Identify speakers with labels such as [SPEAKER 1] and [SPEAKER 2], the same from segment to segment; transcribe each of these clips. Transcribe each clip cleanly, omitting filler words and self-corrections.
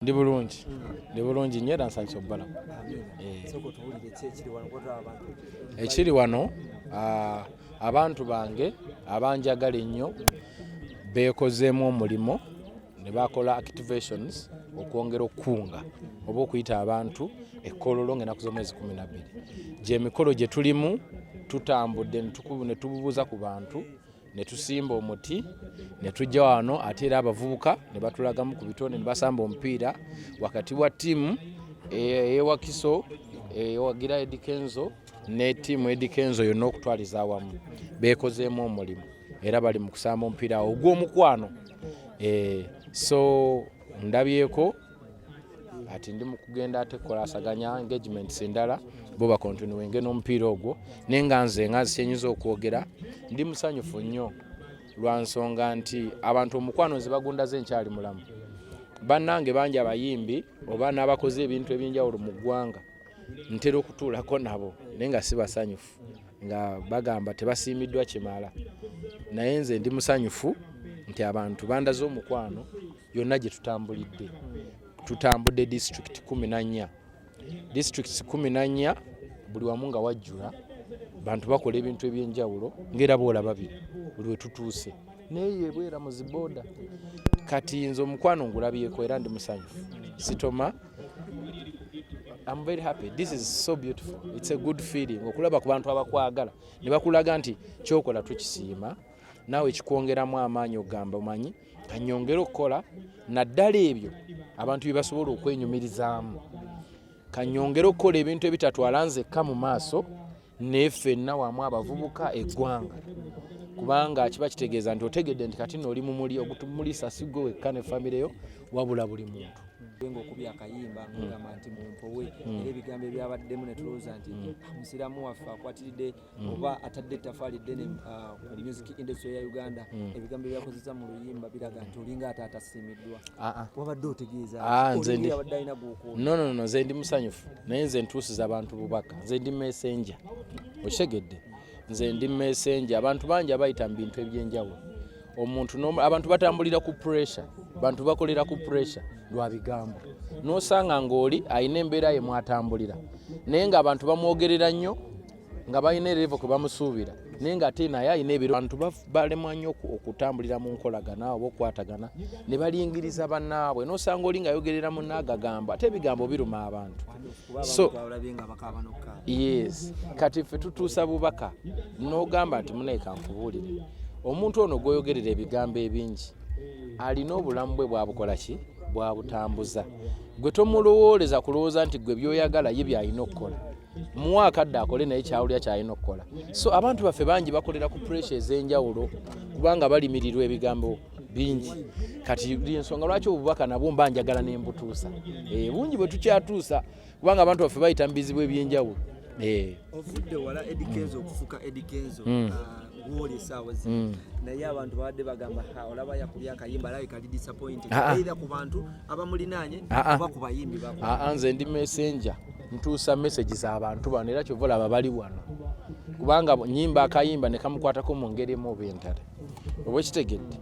[SPEAKER 1] Ndi bulungi nnyo era nsanyusa obbala. Ekiri wano abantu bange abanjagala ennyo beekozeemu omulimo ne bakola activations okwongera okukunga oba okuyita abantu ekkololo ng'ennaku z'omwezi 12. Gy'emikolo gye tulimu tutambudde ne tubuuza ku bantu ne tusimba omuti ne tujja wano ate era abavubuka ne batulagamu ku bitonde ne basamba omupiira wakati wa ttiimu eyewakiso eyewagira Eddy Kenzo ne ttiimu Eddy Kenzo yonna okutwaliza awamu beekozeemu omulimu era bali mu kusamba omupiira ogw'omukwano. So ndabyeko ati ndi mu kugenda ate kukolasaganya engagements endala bo bakontinuwenga n'omupiira ogwo naye nga nze kyenyiza okwogera ndi musanyufu nnyo lwa nsonga nti abantu omukwano nze bagundaze nkyali mulamu. Bannange bangi abayimbi oba n'abakoze ebintu eby'enjawulo mu ggwanga ntera okutuulako nabo naye nga si basanyufu nga bagamba tebasiimiddwa kimala, naye nze ndi musanyufu nti abantu bandaze omukwano yonna gye tutambudde district 14 districts 14 buli wamu nga wajjula bantu bakola ebintu eby'enjawulo ng'era boolaba bino buli we tutuuse naye ebwera mu zibooda. Kati nze omukwano ngulabyeko era ndi musanyufu sitoma. I'm very happy. This is so beautiful. It's a good feeling. Okulaba ku bantu abakwagala ne bakulaga nti kyokola tukisiima naawe kikwongeramu amaanyi ogamba omanyi kanyongera okukola naddala ebyo abantu bye basobola okwenyumirizaamu kanyongera okukola ebintu ebitatwala nzekka mu maaso naye ffenna wamu abavubuka eggwanga kubanga kiba kitegeeza nti otegedde nti kati n'oli mumuli ogutumulisa si gwe wekka ne famire yo wabula buli muntu.
[SPEAKER 2] Okubya akayimba ngamba nti mumpowe era ebigambo ebyabaddemu ne tulowooza nti musiramu waffe akwatiridde oba atadde ettafaali ddene ku music industry ya Uganda ebigambo ebyakozesa mu luyimba biraga nti olinga ate atasiimiddwa. Wabadde otegeeza abadde alina gw'okwo?
[SPEAKER 1] No, nze ndi musanyufu naye nze ntuusiza abantu bubaka. Nze ndi messenger, okitegedde? Nze ndi messenger. Abantu bangi abayita mu bintu eby'enjawulo abantu batambulira ku pressure, bantu bakolera ku pressure lwa bigambo n'osanga ng'oli alina embeera ye mwatambulira naye ng'abantu bamwogerera nnyo nga balina erevo kwe bamusuubira naye ng'ate naye alina ebiro. Abantu balemwa nnyo okutambulira mu nkolagana oba okukwatagana ne balingiriza bannaabwe n'osanga oli ng'ayogerera munnaagagamba ate ebigambo biruma abantu. So yes, kati ffe tutuusa bubaka n'ogamba nti muneeka nkubuulire omuntu ono gw'oyogerera ebigambo ebingi alina obulamu bwe bwabukola ki bwabutambuza gwe tomulowooleza kulowooza nti gwe byoyagala ye byalina okukola muwa akadde akole naye kyawulira kyalina okukola. So abantu baffe bangi bakolera ku pressure ez'enjawulo kubanga balimirirwa ebigambo bingi. Kati ensonga lwaki obubaka nabwo mba njagala ne mbutuusa bungi bwe tukyatuusa kubanga abantu baffe bayita mu bizibu eby'enjawulo.
[SPEAKER 2] Ovudde wala Eddy Kenzo okufuka Eddy Kenzo gw'oli essaawa zino naye abantu babadde bagamba olaba yakubya akayimba alabika ali disappointed either ku bantu abamulinaanye oba ku bayimbi bako.
[SPEAKER 1] Nze ndi messenger ntuusa message z'abantu bano era kyova olaba bali wano kubanga nyimba akayimba ne kamukwatako mu ngeri emu oba entala oba kitegedde.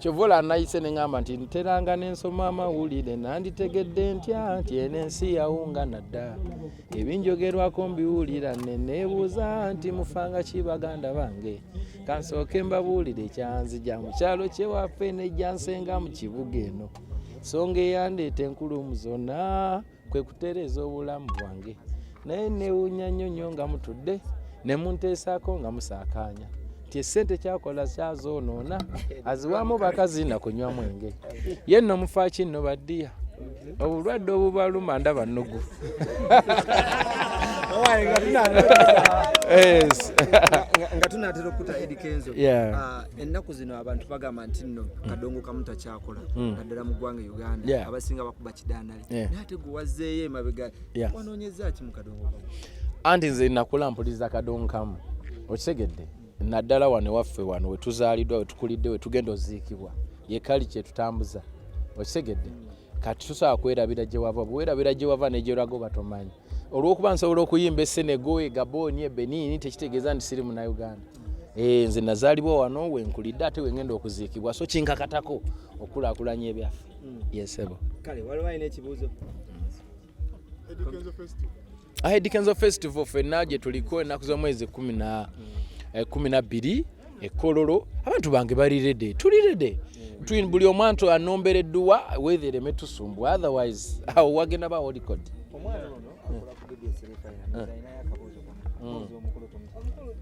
[SPEAKER 1] Kyova olaba nayise ne ŋŋamba nti nteranga n'ensoma amawulire nanditegedde ntya nti eno ensi yawungana dda ebinjogerwako mbiwulira ne neebuuza nti mufanga ki baganda bange kansooke mbabuulire ekyanzija mu kyalo kyewaffe nejjansenga mu kibuga eno songa eyandeeta enkulumu zonna kwe kutereeza obulamu bwange naye neewuunya nnyo nga mutudde ne munteesaako nga musaakaanya nti essente kyakola kyazoonoona aziwaamu bakazi na kunywa mwenge ye nno mufaaki nno baddiya obulwadde obubaluma ndaba nnugu.
[SPEAKER 2] Nga tunaatera okuta Eddy Kenzo ennaku zino abantu bagamba nti nno kadongo kamu takyakola naddala mu ggwanga Uganda abasinga bakuba kidaanali naye ate gwe wazzeeyo emabega wanoonyeza ki mu kadongo kamu?
[SPEAKER 1] Anti nze nakula mpuliriza kadongo kamu okitegedde naddala wano waffe wano we tuzaaliddwa we tukulidde we tugenda oziikibwa ye kali kye tutambuza okitegedde. Kati tusobola kwerabira gye wava bwerabira gye wava n'egyerago batomanyi olw'okuba nsobola okuyimba Senegal Gabon Benin tekitegeeza nti siri munnauganda. Nze nazaalibwa wano wenkulidde ate wengenda okuziikibwa so kinkakatako okulaakulanya ebyaffe. Yesebo
[SPEAKER 2] kale waliwo alina ekibuuzo.
[SPEAKER 1] Eddy Kenzo Festival ffenna gye tuliko ennaku z'omwezi 12 Kololo, abantu bange bali ready, tuli ready. Buli omuntu anombereddwa weethereme tusumbwa, otherwise awo wagenda ba holy code.
[SPEAKER 2] Omwana ono akola ku BBS alina yakabuuzo omukulu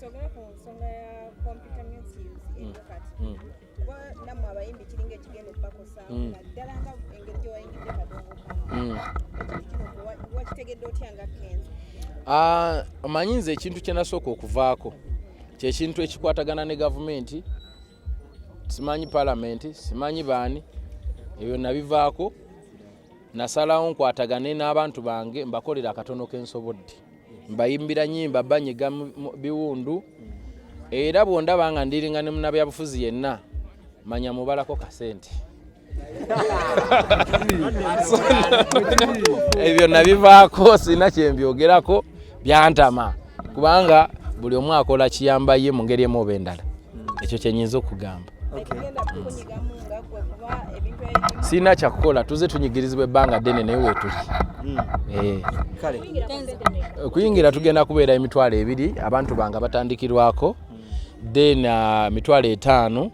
[SPEAKER 3] togera ku nsonga ya computer music ekati namwe abayimbi kiringa ekigenda okubakosa naddala nga engeri gye wayingidde kadongo kano wakitegedde otya nga Kenzo?
[SPEAKER 1] Omanyi nze ekintu kye nasooka okuvaako kyekintu ekikwatagana ne gavumenti, simanyi palamenti, simanyi baani, ebyo nabivaako. Nasalawo nkwatagane n'abantu bange mbakolera akatono kensobodde, mbayimbira nyimba banyiga biwundu, era bwondaba nga ndiringa ne munnabyabufuzi yenna manya mubalako kasente. Ebyo nabivaako, sina kyembyogerako, byantama kubanga buli omu akola kiyamba ye mu ngeri emu oba endala. Ekyo kyenyinza okugamba. Sina kyakukola, tuze tunyigirizibwa ebbanga ddene naye weetuli. Okuyingira tugenda kubeera emitwalo 2 abantu bange batandikirwako, then mitwalo 5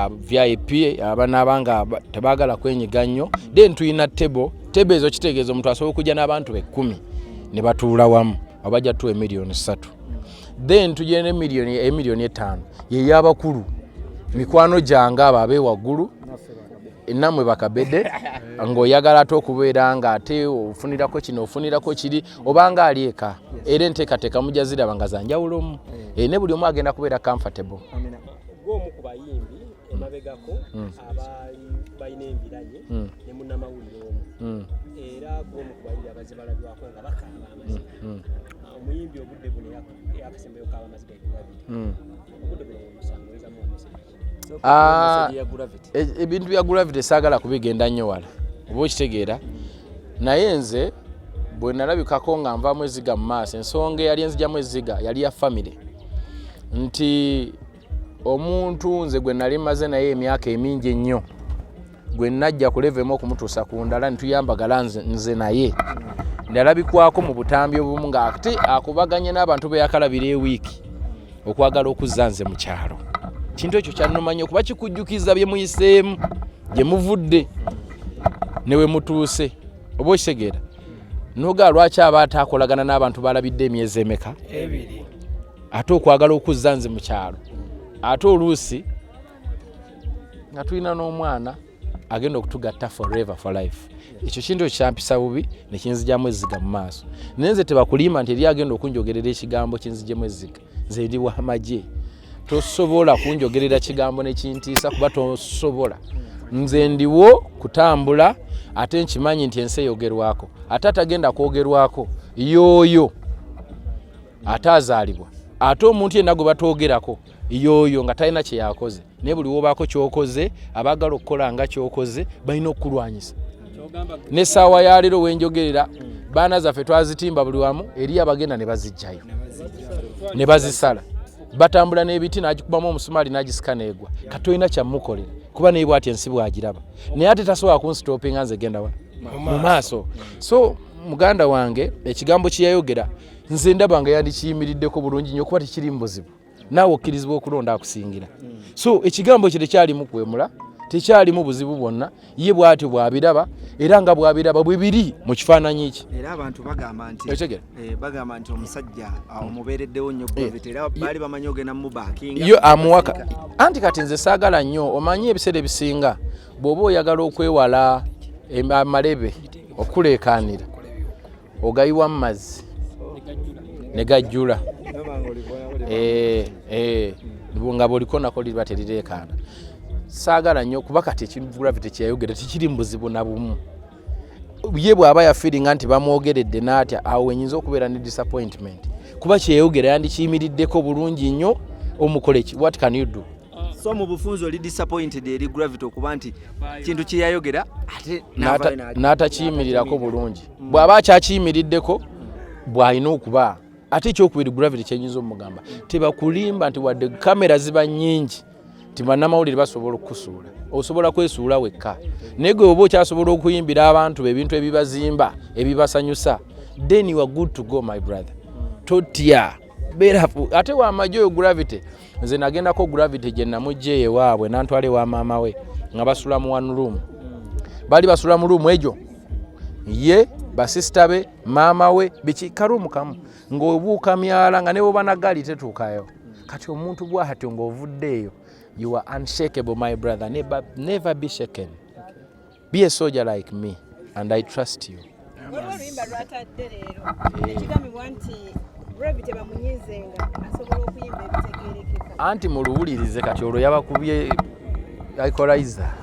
[SPEAKER 1] VIP abanabanga tebaagala kwenyiga nnyo, then tuyina table ezo kitegeeza omuntu asobola okujja n'abantu 10 ne batuula wamu abajja tuwa $3 million. Then tujja ne $5 million ye y'abakulu mikwano gyange abo abe waggulu namwe bakabedde ng'oyagala ate okubeera nga ate ofunirako kino ofunirako kiri obanga ali eka era enteekateeka mujja ziraba nga zanjawulomu ne buli omu agenda kubeera comfortable.
[SPEAKER 4] Gwomu ku bayimbi emabegako abali balina embiranye ne munnamawulire omu era gwomu ku bayimbi abazibalabwako nga bakaaba amazima. Omuyimbi obudde buno yakasembeyo kaaba amazima obudde buno musangulizamu
[SPEAKER 1] ebintu bya Gravity saagala kubigenda nnyo wala oba okitegeera, naye nze bwe nalabikako nga nvaamu eziga mu maaso, ensonga eyali enzigyamu eziga yali ya family, nti omuntu nze gwe nali maze naye emyaka emingi ennyo gwe najja ku level emu okumutuusa ku ndala nituyambagala nze naye ndalabikwako mu butambi obumu ng'ate akubaganye n'abantu be yakalabira ewiiki okwagala okuzza nze mu kyalo. Kintu ekyo kyanumanya okuba kikujjukiza bye muyiseemu gye muvudde ne we mutuuse oba okitegeera noga lwaki aba ataakolagana n'abantu balabidde emyezi emeka 2 ate okwagala okuzza nze mu kyalo, ate oluusi nga tulina n'omwana agenda okutugatta forever for life. Ekyo kintu ekyampisa bubi ne kinzigyamu ezziga mu maaso, naye nze tebakulimba nti eri agenda okunjogerera ekigambo kinzigyamu ezziga. Nze ndi wa majje, tosobola kunjogerera kigambo ne kintiisa kuba tosobola. Nze ndiwo kutambula ate nkimanyi nti ensi eyogerwako, ate atagenda kwogerwako yooyo ate azaalibwa, ate omuntu yenna gwe batoogerako yooyo nga talina kye yakoze, naye buli wobaako kyokoze abaagala okukola nga kyokoze balina okukulwanyisa. N'essaawa ya leero wenjogerera baana zaffe twazitimba buli wamu eri abagenda ne bazijjayo ne bazisala, batambula n'ebiti n'agikubamu omusumaali n'agisika n'egwa, kati olina kyamukolera kuba naye bw'ati ensi bw'agiraba, naye ate tasobola kunstopinga nze genda mu maaso. So muganda wange ekigambo kye yayogera nze ndaba nga yandikiyimiriddeko bulungi nnyo kuba tekiri mu buzibu, naawe okkirizibwa okulonda akusingira. So ekigambo kye tekyalimu kwemula, tekyalimu buzibu bwonna, ye bw'atyo bw'abiraba era nga bw'abiraba bwe biri mu kifaananyi ki.
[SPEAKER 2] Era abantu bagamba nti omusajja omubeereddewo nnyo Gravity era baali bamanyi ogenda mubaakinga
[SPEAKER 1] yo amuwaka. Anti kati nze saagala nnyo, omanyi ebiseera ebisinga bw'oba oyagala okwewala amalebe okuleekaanira ogayiwa mu mazzi ne gajjula nga bwoliko nako liba terireekaana. Saagala nnyo kuba kati ekintu Gravity kyeyayogera tekiri mu buzibu na bumu. Ye bw'aba yafiiringa nti bamwogeredde n'atya, awo enyinza okubeera ne disappointment kuba kyeyayogera yandikiyimiriddeko bulungi nnyo. Omukole ki? What can you do?
[SPEAKER 2] So mu bufunzo oli disappointed eri Gravity okuba nti kintu kye yayogera ate
[SPEAKER 1] n'atakiyimirirako bulungi. Bw'aba akyakiyimiriddeko bw'alina okuba ate ekyokubiri Gravity kyenyinza omugamba tebakulimba nti wadde kamera ziba nnyingi ti bannamawulire basobola okukusuula, osobola kwesuula wekka. Naye gwe oba okyasobola okuyimbira abantu ebintu ebibazimba ebibasanyusa, then you are good to go my brother. Totya berafu ate wa majje oyo Gravity, nze nagendako Gravity gye namujje ewaabwe nantwala ewa maama we nga basula mu one room. Bali basula mu room ejo ye basista be maama we biki karumu kamu ng'obuuka myala nga ne bwoba na gali tetuukayo. Kati omuntu bw'atyo ng'ovuddeeyo, you are unshakable my brother, never be shaken. Be a soldier like me and I trust you.
[SPEAKER 3] oluyimba lwatadde leero ekigambibwa nti Gravity bamunyizenga asobola okuyimba ebitegeerekeka.
[SPEAKER 1] Anti muluwulirize kati olwo yabakubye equalizer.